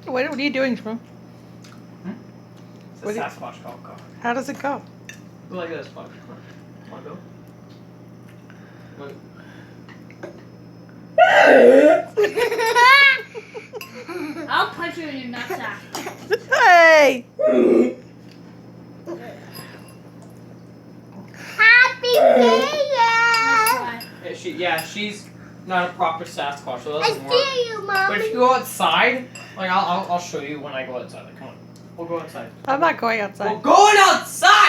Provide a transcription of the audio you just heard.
What are you doing, Shmoo? It's a Sasquatch golf cart. How does it go? Go like this, Sponge. Wanna go? Wait. I'll punch you in your nutsack. Hey! Happy New Year! She's not a proper Sasquatch, so that I doesn't work. see you, But if Mommy. you go outside, like I'll show you when I go outside. Like, come on, we'll go outside. I'm not going outside. We're going outside.